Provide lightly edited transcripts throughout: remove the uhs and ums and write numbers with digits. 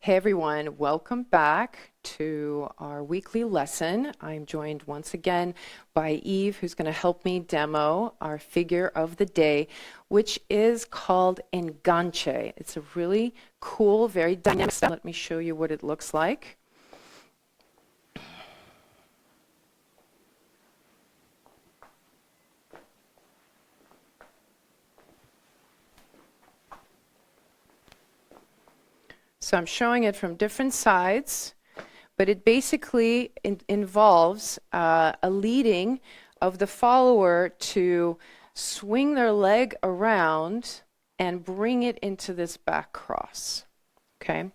Hey everyone, welcome back to our weekly lesson. I'm joined once again by Eve, who's going to help me demo our figure of the day, which is called enganche. It's a really cool, very dynamic style. Let me show you what it looks like. So I'm showing it from different sides, but it basically involves a leading of the follower to swing their leg around and bring it into this back cross. Okay?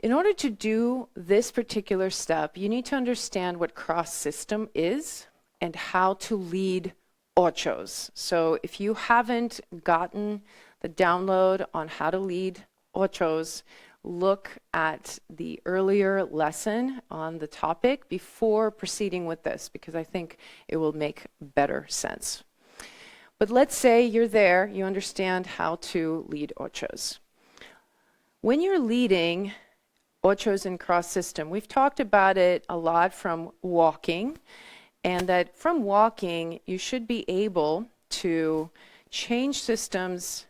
In order to do this particular step, you need to understand what cross system is and how to lead ochos. So if you haven't gotten the download on how to lead ochos, look at the earlier lesson on the topic before proceeding with this, because I think it will make better sense. But let's say you're there, you understand how to lead ochos. When you're leading ochos in cross system, we've talked about it a lot from walking, and that from walking you should be able to change systems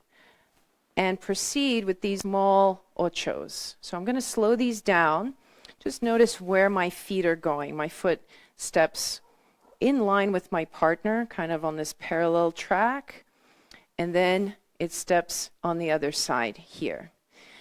and proceed with these small ochos. So I'm going to slow these down. Just notice where my feet are going. My foot steps in line with my partner, kind of on this parallel track, and then it steps on the other side here.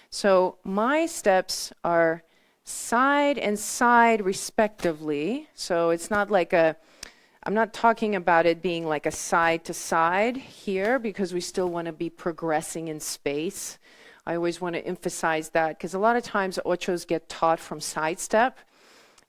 So my steps are side and side respectively. So it's not like I'm not talking about it being like a side to side here, because we still want to be progressing in space. I always want to emphasize that, because a lot of times ochos get taught from side step.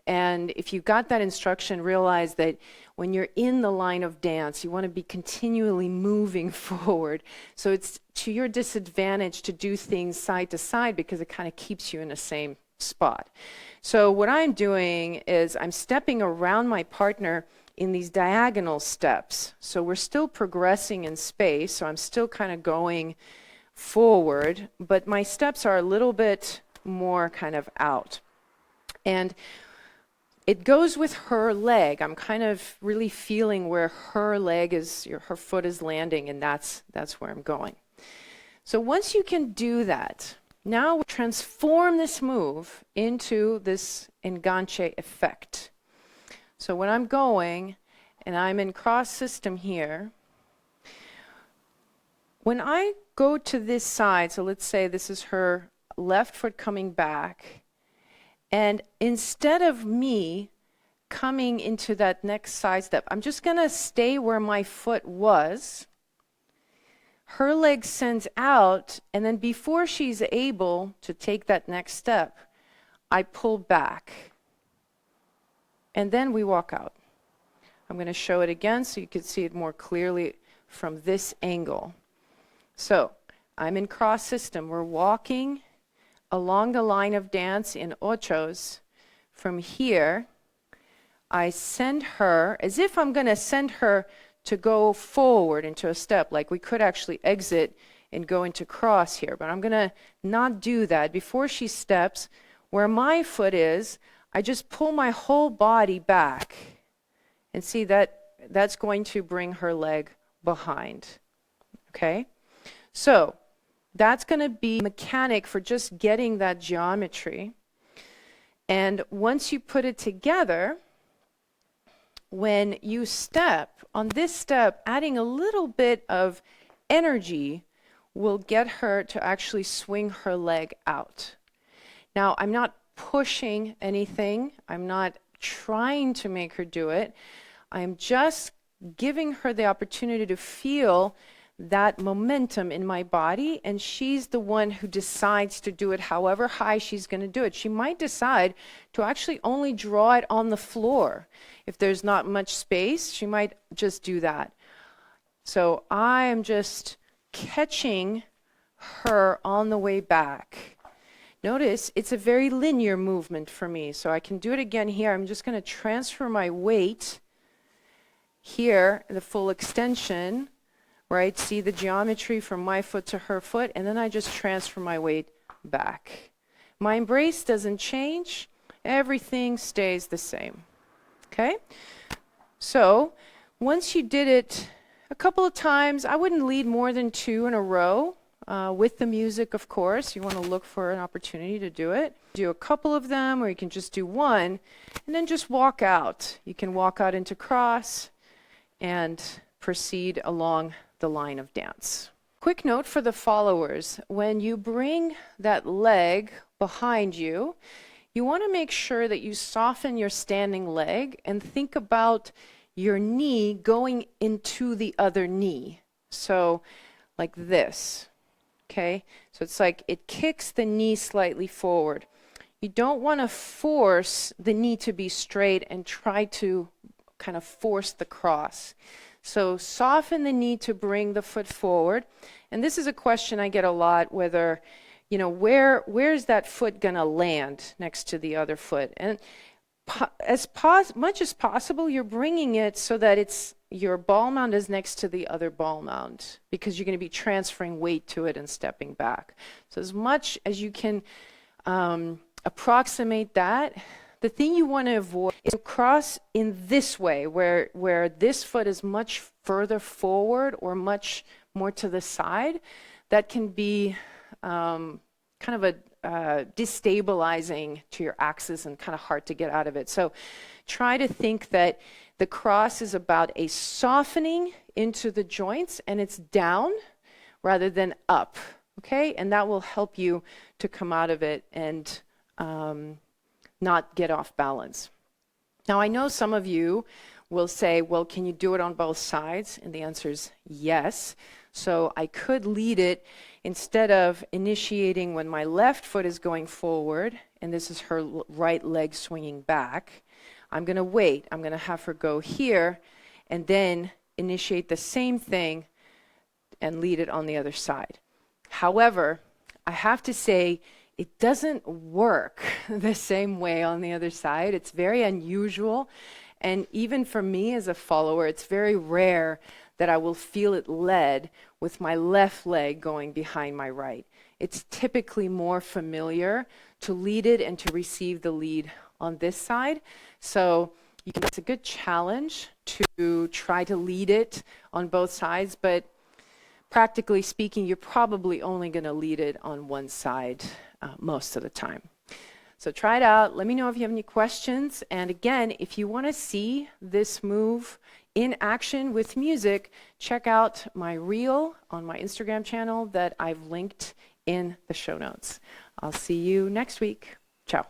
And if you got that instruction, realize that when you're in the line of dance, you want to be continually moving forward. So it's to your disadvantage to do things side to side, because it kind of keeps you in the same spot. So what I'm doing is I'm stepping around my partner in these diagonal steps. So we're still progressing in space, so I'm still kind of going forward, but my steps are a little bit more kind of out. And it goes with her leg. I'm kind of really feeling where her leg is, her foot is landing, and that's where I'm going. So once you can do that, now we transform this move into this enganche effect. So when I'm going, and I'm in cross system here, when I go to this side, so let's say this is her left foot coming back, and instead of me coming into that next side step, I'm just going to stay where my foot was. Her leg sends out, and then before she's able to take that next step, I pull back. And then we walk out. I'm going to show it again so you can see it more clearly from this angle. So I'm in cross system. We're walking along the line of dance in ochos. From here, I send her, as if I'm going to send her to go forward into a step, like we could actually exit and go into cross here, but I'm going to not do that. Before she steps, where my foot is, I just pull my whole body back, and see that's going to bring her leg behind. Okay? So that's going to be mechanic for just getting that geometry. And once you put it together, when you step, on this step, adding a little bit of energy will get her to actually swing her leg out. Now, I'm not pushing anything. I'm not trying to make her do it. I'm just giving her the opportunity to feel that momentum in my body, and she's the one who decides to do it however high she's going to do it. She might decide to actually only draw it on the floor. If there's not much space, she might just do that. So I am just catching her on the way back. Notice it's a very linear movement for me, so I can do it again here. I'm just going to transfer my weight here, the full extension, right? See the geometry from my foot to her foot, and then I just transfer my weight back. My embrace doesn't change. Everything stays the same. Okay? So once you did it a couple of times, I wouldn't lead more than 2 in a row. With the music, of course. You want to look for an opportunity to do it. Do a couple of them, or you can just do one, and then just walk out. You can walk out into cross and proceed along the line of dance. Quick note for the followers. When you bring that leg behind you, you want to make sure that you soften your standing leg and think about your knee going into the other knee. So like this. Okay, so it's like it kicks the knee slightly forward. You don't want to force the knee to be straight and try to kind of force the cross. So soften the knee to bring the foot forward. And this is a question I get a lot, whether, you know, where's that foot going to land next to the other foot? And much as possible, you're bringing it so that your ball mound is next to the other ball mound, because you're going to be transferring weight to it and stepping back. So as much as you can approximate that, the thing you want to avoid is to cross in this way, where this foot is much further forward or much more to the side. That can be kind of a destabilizing to your axis and kind of hard to get out of it. So try to think that the cross is about a softening into the joints, and it's down rather than up, okay? And that will help you to come out of it and not get off balance. Now, I know some of you will say, well, can you do it on both sides? And the answer is yes. So I could lead it instead of initiating when my left foot is going forward, and this is her right leg swinging back. I'm going to wait. I'm going to have her go here and then initiate the same thing and lead it on the other side. However, I have to say it doesn't work the same way on the other side. It's very unusual. And even for me as a follower, it's very rare that I will feel it led with my left leg going behind my right. It's typically more familiar to lead it and to receive the lead on this side. So it's a good challenge to try to lead it on both sides, but practically speaking, you're probably only going to lead it on one side most of the time. So try it out. Let me know if you have any questions. And again, if you want to see this move in action with music, check out my reel on my Instagram channel that I've linked in the show notes. I'll see you next week. Ciao.